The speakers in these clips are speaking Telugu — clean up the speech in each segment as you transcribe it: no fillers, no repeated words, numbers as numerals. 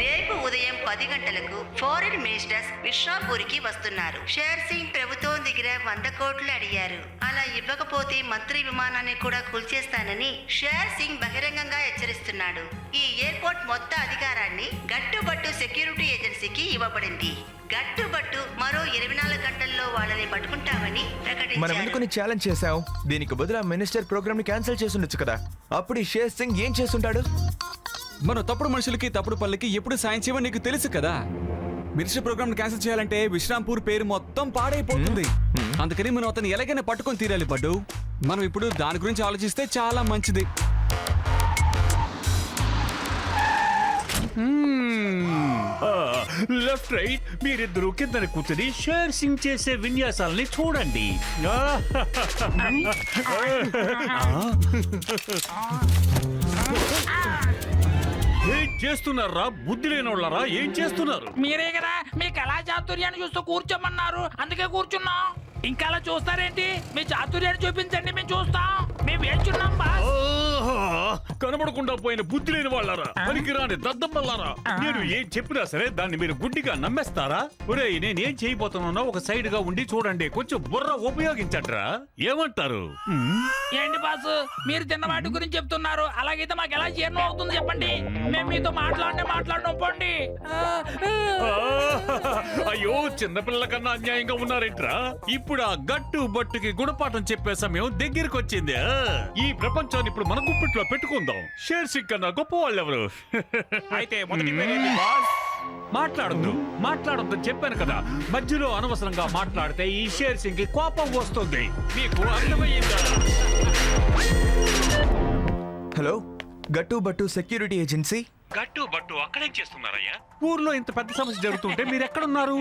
రేపు ఉదయం 10 గంటలకు ఫారిన్ మినిస్టర్స్ విశ్రాంపూరికి వస్తున్నారు. షేర్ సింగ్ ప్రభుత్వం దగ్గర 100 కోట్లు అడిగారు. అలా ఇవ్వకపోతే మంత్రి విమానాన్ని కూడా కూల్చేస్తానని షేర్ సింగ్ బహిరంగంగా హెచ్చరిస్తున్నాడు. ఈ ఎయిర్పోర్ట్ మొత్తం అధికారాన్ని గట్టుబట్టు సెక్యూరిటీ ఏజెన్సీకి ఇవ్వబడింది. గట్టుబట్టు మరో 24 గంటల్లో వాళ్ళని పట్టుకుంటామని మనం ఎందుకని ఛాలెంజ్ చేశాం? దీనికి బదులు ఆ మినిస్టర్ ప్రోగ్రామ్ ని క్యాన్సిల్ చేసుండొచ్చు కదా. అప్పుడు ఈ షేర్ సింగ్ ఏం చేస్తుంటాడు? మనం తప్పుడు మనుషులకి తప్పుడు పనులకి ఎప్పుడు సాయం చేయమని నీకు తెలుసు కదా. మినిస్టర్ ప్రోగ్రామ్ క్యాన్సిల్ చేయాలంటే విశ్రాంపూర్ పేరు మొత్తం పాడైపోతుంది. అందుకని మనం అతను ఎలాగైనా పట్టుకొని తీరాలి పడ్డు. మనం ఇప్పుడు దాని గురించి ఆలోచిస్తే చాలా మంచిది. లెఫ్ట్ రైట్ మీరిద్దరు కింద కూర్చుని షేర్ సింగ్ చేసే విన్యాసాలని చూడండి. ఏం చేస్తున్నారా? బుద్ధి లేనోళ్ళరా ఏం చేస్తున్నారు? మీరే కదా మీ కళా చాతుర్యాన్ని చూస్తూ కూర్చోమన్నారు, అందుకే కూర్చున్నాం. ఇంకా అలా చూస్తారేంటి? మీ చాతుర్యాన్ని చూపించండి, మేము చూస్తాం. మేము వేల్చున్నాం బాస్. కనబడకుండా పోయిన బుద్ధి లేని వాళ్ళారా, పనికిరాని దద్దమ్మలారా, నేను ఏం చెప్పినా సరే దాన్ని మీరు గుడ్డిగా నమ్మేస్తారా? ఒరే నేనేం చేయబోతున్నానో ఒక సైడ్ గా ఉండి చూడండి, కొంచెం బుర్ర ఉపయోగించండిరా. ఏమంటారు? ఏంటి బాస్ మీరు తిన్న వాటి గురించి చెప్తున్నారు? అలాగైతే మాకు ఎలా జీర్ణం అవుతుంది చెప్పండి. మేము మీతో మాట్లాడడం పోండి. అయ్యో చిన్నపిల్లల కన్నా అన్యాయంగా ఉన్నారేంట్రా? ఇప్పుడు ఆ గట్టు బట్టుకి గుణపాఠం చెప్పే సమయం దగ్గరికి వచ్చింది. ఈ ప్రపంచాన్ని ఇప్పుడు మన గుప్పిట్లో పెట్టుకుందాం. షేర్ సింగ్ కన్నా గొప్ప వాళ్ళెవరు? అయితే మొదటి పేరేంటి బాస్? మాట్లాడొద్దు చెప్పాను కదా. మధ్యలో అనవసరంగా మాట్లాడితే ఈ షేర్ సింగ్ కి కోపం వస్తుంది. మీకు అర్థమయ్యిందా? హలో, గట్టు బట్టు సెక్యూరిటీ ఏజెన్సీ. గట్టు బట్టు అక్కడేం చేస్తున్నారయ్యా? ఊర్లో ఇంత పెద్ద సమస్య జరుగుతుంటే మీరు ఎక్కడున్నారు?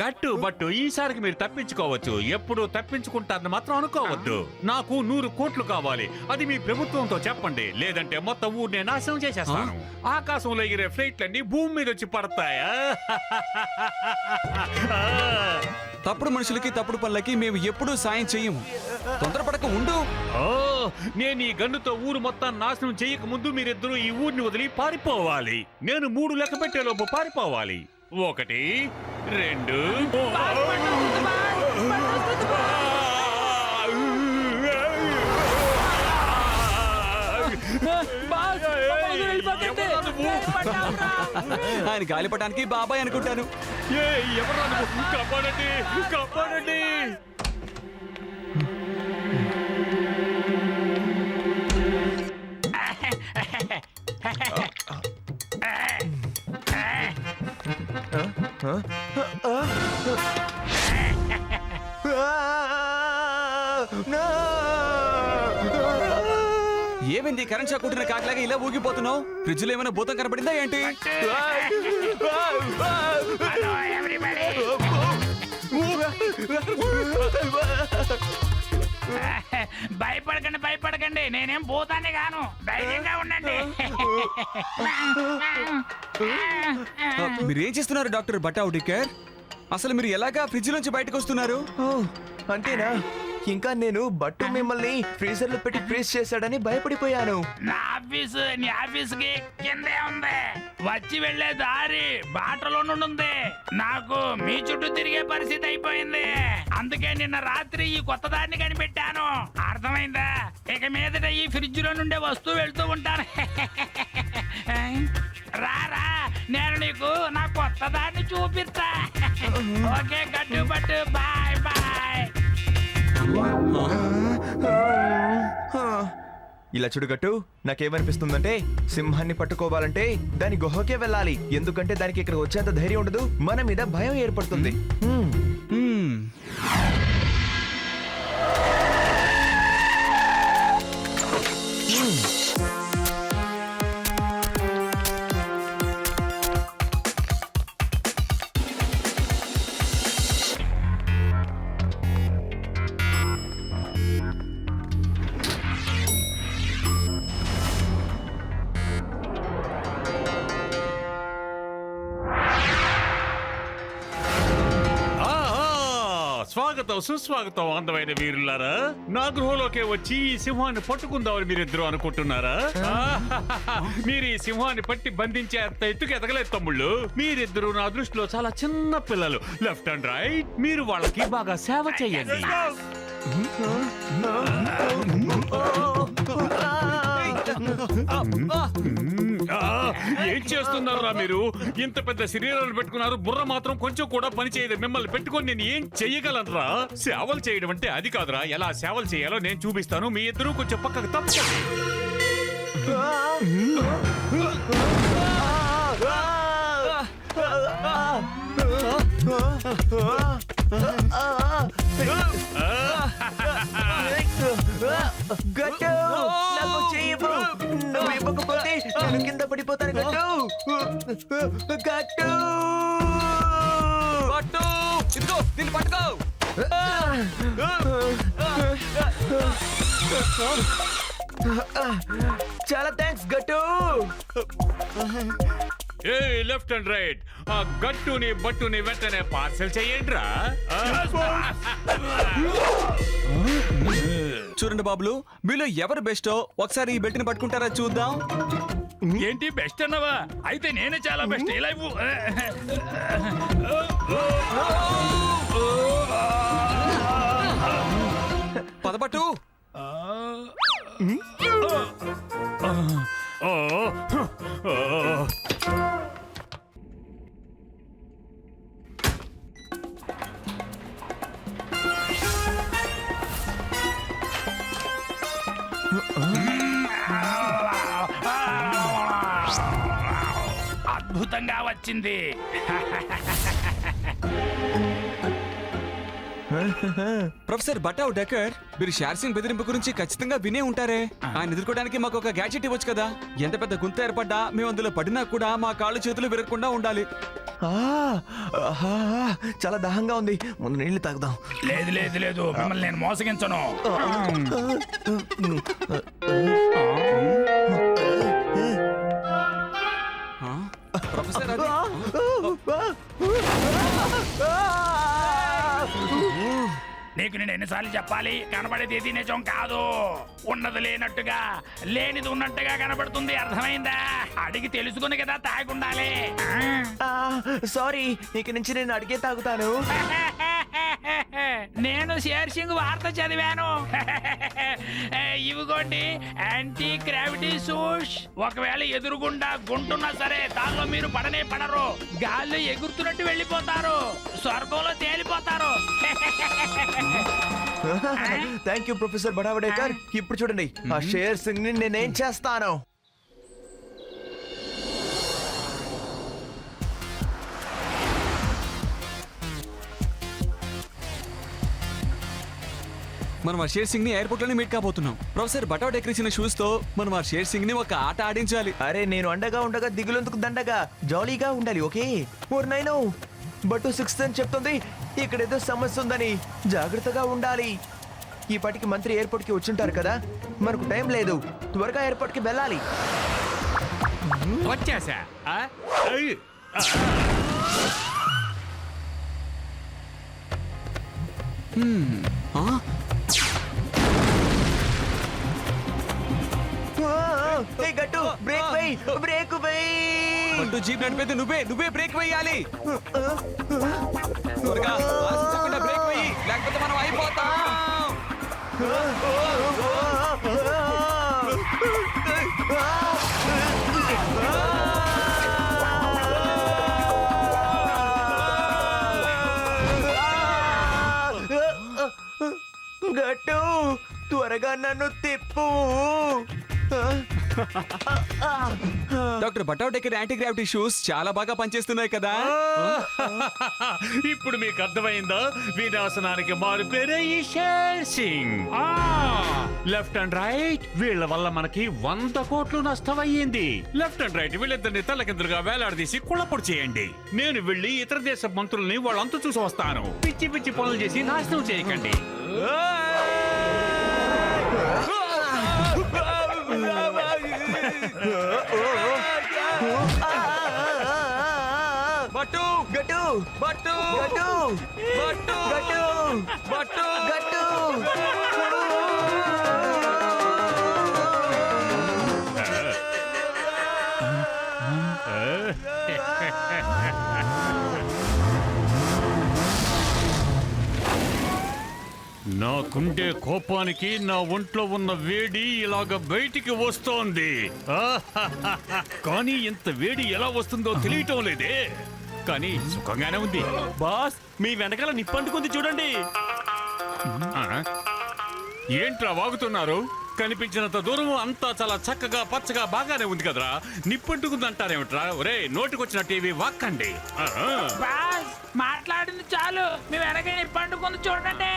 గట్టు బట్టు ఈసారికి మీరు తప్పించుకోవచ్చు. ఎప్పుడు తప్పించుకుంటారని మాత్రం అనుకోవద్దు. నాకు 100 కోట్లు కావాలి. అది మీ ప్రభుత్వంతో చెప్పండి, లేదంటే మొత్తం ఊరిని నాశనం చేసేస్తాను. ఆకాశంలో ఎగిరే ఫ్లైట్లన్నీ భూమి మీద వచ్చి పడతాయా? తప్పుడు మనుషులకి తప్పుడు పనులకి మేము ఎప్పుడూ సాయం చెయ్యము. తొందరపడక ఉండు. నేను ఈ గన్నుతో ఊరు మొత్తం నాశనం చేయక ముందు మీరిద్దరూ ఈ ఊరిని వదిలి పారిపోవాలి. నేను 3 లెక్క పెట్టేలోపు పారిపోవాలి. 1 2 ఆయన గాలిపటానికి బాబాయ్ అనుకుంటాను. ఎవరు? కాపాడండి, కాపాడండి. ఏమైంది? కరెంట్ షాక్ కొట్టిన కాకిలాగా ఇలా ఊగిపోతున్నావు? ఫ్రిడ్జ్ లో ఏమైనా భూతం కనపడిందా ఏంటి? భయపడకండి భయపడకండి, నేనేం పోతానే గాను, ధైర్యంగా ఉండండి. మీరేం చేస్తున్నారు డాక్టర్ బటావుడికర్? అసలు మీరు ఎలాగా ఫ్రిడ్జ్ నుంచి బయటకు వస్తున్నారు? ఓ, అంతేనా? ఇంకా నేను బట్టు మిమ్మల్ని ఫ్రీజర్ లో పెట్టి ఫ్రీజ్ చేశాడని భయపడిపోయాను. నా ఆఫీసు నీ ఆఫీసుకి కిందే ఉంది, వచ్చి వెళ్లే దారి బాటలో నుండి ఉంది. నాకు మీ చుట్టూ తిరిగే పరిస్థితి అయిపోయింది, అందుకే నిన్న రాత్రి ఈ కొత్త దారిని కనిపెట్టాను. అర్థమైందా? ఇక మీదట ఈ ఫ్రిడ్జ్ లో నుండే వస్తూ వెళ్తూ ఉంటాను. రారా, నేను నీకు నా కొత్త దారిని చూపిస్తా. ఓకే గట్టు బట్టు, బాయ్ బాయ్. ఇలా చూడుగట్టు, నాకేమనిపిస్తుందంటే సింహాన్ని పట్టుకోవాలంటే దాని గుహకే వెళ్ళాలి. ఎందుకంటే దానికి ఇక్కడ వచ్చేంత ధైర్యం ఉండదు, మన మీద భయం ఏర్పడుతుంది. మ్మ్. స్వాగతం సుస్వాగతం అందమైన వీరులారా. నా గృహలోకే వచ్చి ఈ సింహాన్ని పట్టుకుందామని మీరిద్దరు అనుకుంటున్నారా? మీరు ఈ సింహాన్ని పట్టి బంధించే అంత ఎత్తుకు ఎదగలేదు తమ్ముళ్ళు. మీరిద్దరు నా దృష్టిలో చాలా చిన్న పిల్లలు. లెఫ్ట్ అండ్ రైట్, మీరు వాళ్ళకి బాగా సేవ చేయండి. ఏం చేస్తున్నారా మీరు? ఇంత పెద్ద శరీరాలు పెట్టుకున్నారు, బుర్ర మాత్రం కొంచెం కూడా పని చేయదు. మిమ్మల్ని పెట్టుకొని నేను ఏం చెయ్యగలనరా? సేవలు చేయడం అంటే అది కాదురా. ఎలా సేవలు చేయాలో నేను చూపిస్తాను. మీ ఇద్దరు కొంచెం పక్కకు తప్పండి. గట్టు, నాకు చెయ్యవు. నువ్వు ఇవ్వకపోతే నేను కింద పడిపోతాను. గట్టు, గట్టు, పట్టు! ఇదిగో, దీన్ని పట్టుకో! చాలా థ్యాంక్స్ గట్టు. ఏ లెఫ్ట్ అండ్ రైట్, ఆ గట్టుని బట్టుని వెంటనే పార్సల్ చేయండి రా. చూడండి బాబులు, మీలో ఎవరు బెస్టో ఒకసారి ఈ బెల్ట్ ని పట్టుకుంటారా చూద్దాం. ఏంటి బెస్ట్ అన్నవా? అయితే నేనే చాలా బెస్ట్. ఇలా ఇవ్వు. పదపట్టు. అద్భుతంగా వచ్చింది. ప్రొఫెసర్ బటావ్ డెకర్, మీరు షేర్ సింగ్ బెదిరింపు గురించి ఖచ్చితంగా వినే ఉంటారే. ఆయన ఎదుర్కోవడానికి మాకు ఒక గ్యాడ్జెట్ ఇవ్వచ్చు కదా. ఎంత పెద్ద గుంత ఏర్పడ్డా మేము అందులో పడినా కూడా మా కాళ్ళు చేతులు విరగకుండా ఉండాలి. చాలా దాహంగా ఉంది, ముందు నీళ్లు తాగుదాం. లేదు లేదు లేదు, మిమ్మల్ని నేను మోసగించను. ప్రొఫెసర్ అది నీకు నేను ఎన్నిసార్లు చెప్పాలి? కనబడేది ఏది నిజం కాదు. ఉన్నది లేనట్టుగా, లేనిది ఉన్నట్టుగా కనబడుతుంది. అర్థమైందా? అడిగి తెలుసుకుని కదా తాగుండాలి. సారీ, ఇక నుంచి నేను అడిగే తాగుతాను. నేను షేర్ సింగ్ వార్త చదివాను. ఇవిగోండి యాంటీ గ్రావిటీ షూస్. ఒకవేళ ఎదురుగుండా గుంటున్నా సరే దానిలో మీరు పడనే పడరు. గాల్లో ఎగురుతున్నట్టు వెళ్ళిపోతారు, స్వర్గంలో తేలిపోతారు. Thank you professor Badavadekar. ఇప్పుడు చూడండి, ఆ షేర్ సింగ్ ని నేనేం చేస్తాను. మనం ఆ షేర్ సింగ్ ని ఎయిర్పోర్ట్ లోనే మీట్ కాబోతున్నాం. ప్రొఫెసర్ బటావ్ డెకర్ ఇచ్చిన షూస్ తో మనం ఆ షేర్ సింగ్ ని ఒక ఆట ఆడించాలి. అరే, నేను అండగా ఉండగా దిగులందుకు దండగా, జాలీగా ఉండాలి. ఓకే, 4 9 బట్టు 6 అని చెప్తుంది. ఇక్కడేదో సమస్య ఉందని జాగ్రత్తగా ఉండాలి. ఈ పాటికి మంత్రి ఎయిర్పోర్ట్ కి వచ్చుంటారు కదా, మనకు టైం లేదు, త్వరగా ఎయిర్పోర్ట్ కి వెళ్ళాలి. వచ్చేసా ఆ? అయ్. ఆ? ఏ గట్టు బ్రేక్ వేయ్, బ్రేక్ వేయ్. పట్టు జీప్ నడిపేది నువ్వే బ్రేక్ వేయాలి. త్వరగా ఆలోచించకుండా బ్రేక్ వేయి, లేకపోతే మనం అయిపోతాం. గట్టు త్వరగా నన్ను తిప్పు. డాక్టర్ బటౌటెకర్ యాంటీ గ్రావిటీ షూస్ చాలా బాగా పనిచేస్తున్నాయి కదా. ఇప్పుడు మీకు అర్థమైందా వినాశనానికి మారు పేరే ఈ share Singh. Left and right వీళ్ళ వల్ల మనకి 100 కోట్లు నష్టమయ్యింది. లెఫ్ట్ అండ్ రైట్ వీళ్ళిద్దరిని తలకిందులుగా వేలాడదీసి కుళ్ళపొడి చేయండి. నేను వెళ్ళి ఇతర దేశ మంత్రుల్ని వాళ్ళంతా చూసి వస్తాను. పిచ్చి పిచ్చి పనులు చేసి నాశనం చేయకండి. బట్టు గట్టు బట్టు గట్టు బట్టు గట్టు బట్టు గట్టు. నాకుండే కోపానికి నా ఒంట్లో ఉన్న వేడి ఇలాగ బయటికి వస్తోంది. కానీ ఇంత వేడి ఎలా వస్తుందో తెలియటం లేదే. కానీ సుఖంగానే ఉంది. బాస్ మీ వెనకాల నిప్పంటుకుంది చూడండి. ఆ? ఏంట్రా వాగుతున్నారు? కనిపించినంత దూరం అంతా చాలా చక్కగా పచ్చగా బాగానే ఉంది కదరా. నిప్పంటుకుంది అంటారేమిట్రా? ఒరే నోటికొచ్చిన టీవీ వాక్కండి. బాస్ మాట్లాడింది చాలు, మీ వెనక నిప్పంటుకుంది చూడండి.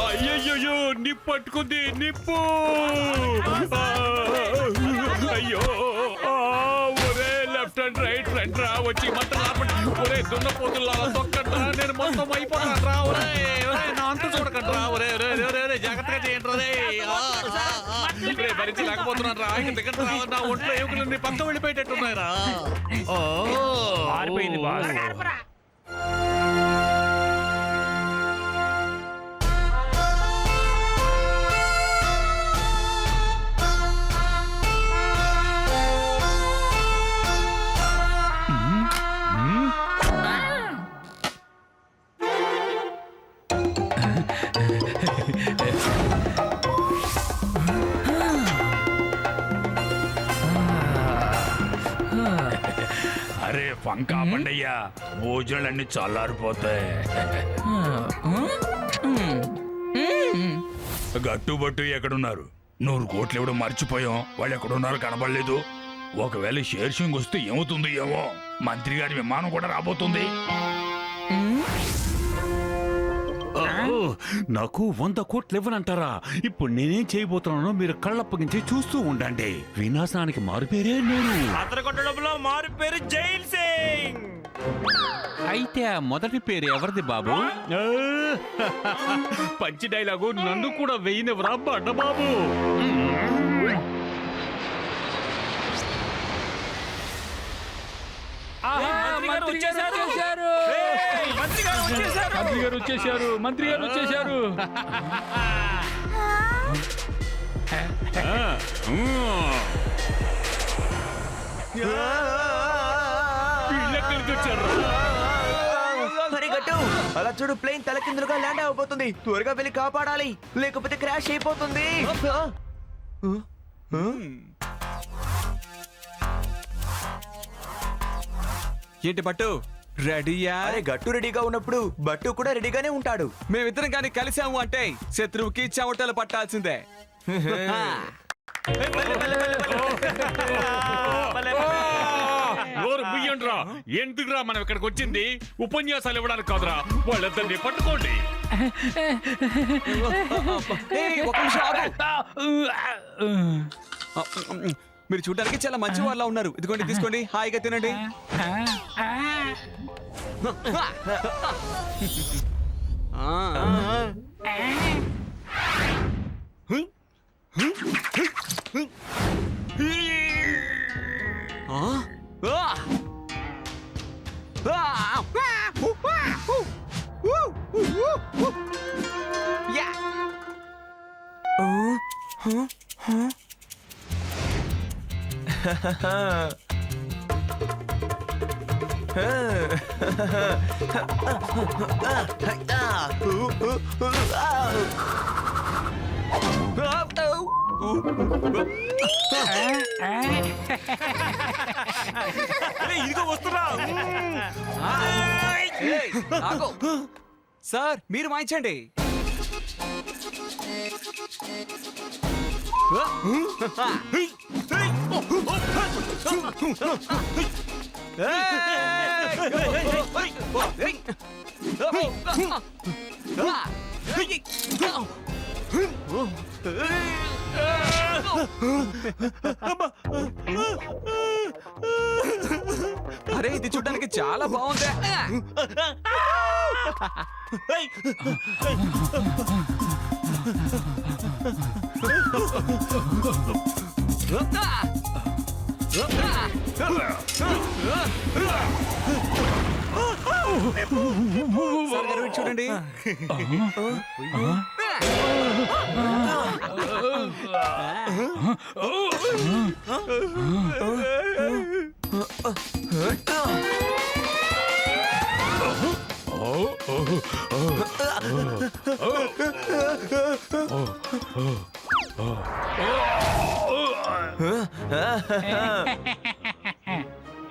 అయ్యయ్యో నిప్పట్టుకుంది నిప్పు. అయ్యో ఒరే లెఫ్ట్ అండ్ రైట్ ఫ్రంట్ రా వచ్చి మంటలు ఆపండి. ఒరే దున్నపోతుల్లా తొక్కండి, నేను మొత్తం అయిపోతాను రా. ఒరే నా అంత చూడకండి రా. ఒరే జాగ్రత్తగా చేయండి రే. భరించలేకపోతున్నాను రా. దిగండి రా. నా ఒంట్లో ఎముకలన్నీ పక్క వెళ్ళిపోయేటట్టున్నాయి రా. మారిపోయింది బాస్. అరే పంకా పండయ్యా, భోజనాలన్నీ చల్లారిపోతాయి. గట్టుబట్టు ఎక్కడున్నారు? 100 కోట్లు ఇవ్వడం మర్చిపోయాం. వాళ్ళు ఎక్కడున్నారో కనబడలేదు. ఒకవేళ షేర్ సింగ్ వస్తే ఏమవుతుంది ఏమో. మంత్రి గారి విమానం కూడా రాబోతుంది. నాకు 100 కోట్లు ఇవ్వనంటారా? ఇప్పుడు నేనేం చేయబోతున్నానో మీరు కళ్ళప్పగించి చూస్తూ ఉండండి. వినాశానికి మారుపేరే నేను. అతను కొట్టడంలో మారు పేరు జైల్ సింగ్. అయితే ఆ మొదటి పేరు ఎవరిది బాబు? పంచి డైలాగు నన్ను కూడా వెయ్యనివ్వరా బండ బాబు. మంత్రి గారు వచ్చేసారు. వీళ్ళెక్కడికి వచ్చారు? అరే గట్టు అలా చూడు, ప్లేన్ తలకిందులుగా ల్యాండ్ అవబోతుంది. త్వరగా వెళ్ళి కాపాడాలి, లేకపోతే క్రాష్ అయిపోతుంది. ఏంటి బట్టు రెడీయా? అరే గట్టు రెడీగా ఉన్నప్పుడు బట్టు కూడా రెడీగానే ఉంటాడు. మేమిద్దరం కానీ కలిసాము అంటే శత్రువుకి చెమటలు పట్టాల్సిందే. నోరు బియ్యండ్రా. ఎందుకురా మనం ఇక్కడికి వచ్చింది? ఉపన్యాసాలు ఇవ్వడానికి కాదురా. వాళ్ళిద్దరిని పట్టుకోండి. ఏయ్, ఒక్క నిమిషం ఆగు. మీరు చూడడానికి చాలా మంచి వాళ్ళ ఉన్నారు. ఇదిగోండి తీసుకోండి, హాయిగా తినండి. ఇదిగో వస్తున్నా. ఏయ్, ఆగు. సార్ మీరు వాయించండి. అరే ఇది చూడడానికి చాలా బాగుంది. సార్ గారు ఇటు చూడండి.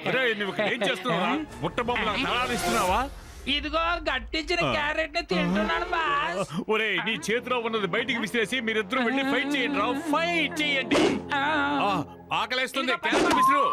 అరే నువ్వు ఇక్కడ ఏం చేస్తున్నావా? బుట్ట బొమ్మలా తలాడిస్తున్నావా? ఇదిగో గట్టించిన క్యారెట్ ని తింటున్నాను బాస్. ఒరే నీ చేతిలో ఉన్నది బయటికి విసిరేసి మీరిద్దరూ వెళ్ళి ఫైట్ చేయండి రా. ఫైట్ చేయండి. ఆకలేస్తుంది, క్యారెట్ విసిరు.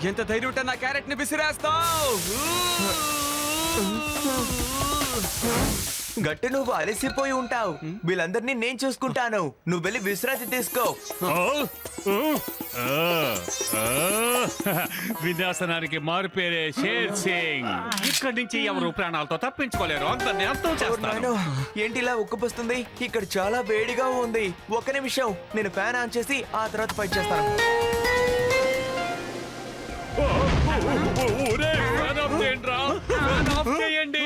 ఎంత ధైర్యం ఉంటే నా క్యారెట్ ని విసిరేస్తావు? గట్టి నువ్వు అలసిపోయి ఉంటావు. వీళ్ళందరినీ నేను చూసుకుంటాను. నువ్వు వెళ్ళి విశ్రాంతి తీసుకో. వినాశనానికి మారుపేరే షేర్ సింగ్. ఇక్కడి నుంచి ఎవరు ప్రాణాలతో తప్పించుకోలేరు. అందరినీ అర్థం చేస్తాను. నాయనో, ఏంటి ఇలా ఉక్కపోస్తుంది? ఇక్కడ చాలా వేడిగా ఉంది. ఒక్క నిమిషం, నేను ఫ్యాన్ ఆన్ చేసి ఆ తర్వాత ఫైట్ చేస్తాను. ఒరే ఫ్యాన్ ఆఫ్ చేయండి రా. ఫ్యాన్ ఆఫ్ చేయండి.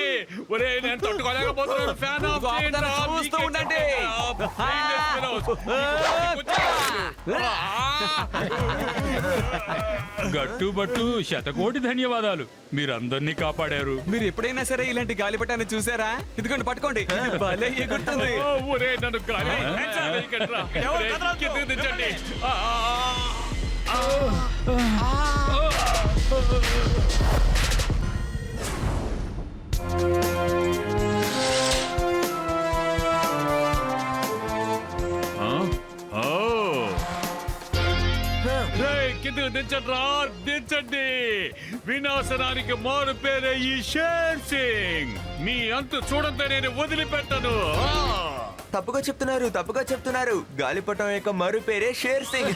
ఒరే నేను తట్టుకోలేకపోతున్నాను. ఫ్యాన్ ఆఫ్ చేయండి రా. చూస్తూ ఉండండి. గట్టుబట్టు శతకోటి ధన్యవాదాలు. మీరందరినీ కాపాడారు. మీరు ఎప్పుడైనా సరే ఇలాంటి గాలిపటాన్ని చూసారా? ఇదిగోండి పట్టుకోండి. ఇది భలే ఎగురుతుంది. ఒరే నన్ను గాలి వేయకండి రా. ఒరే, కిందకి దించండి. కిందకి దించండి రా. దించండి. వినాశనానికి మారు పేరే ఈ షేర్ సింగ్. మీ అంతు చూడంతే నేను వదిలిపెట్టను. తప్పుగా చెప్తున్నారు. గాలిపటం యొక్క మరు పేరే షేర్ సింగ్.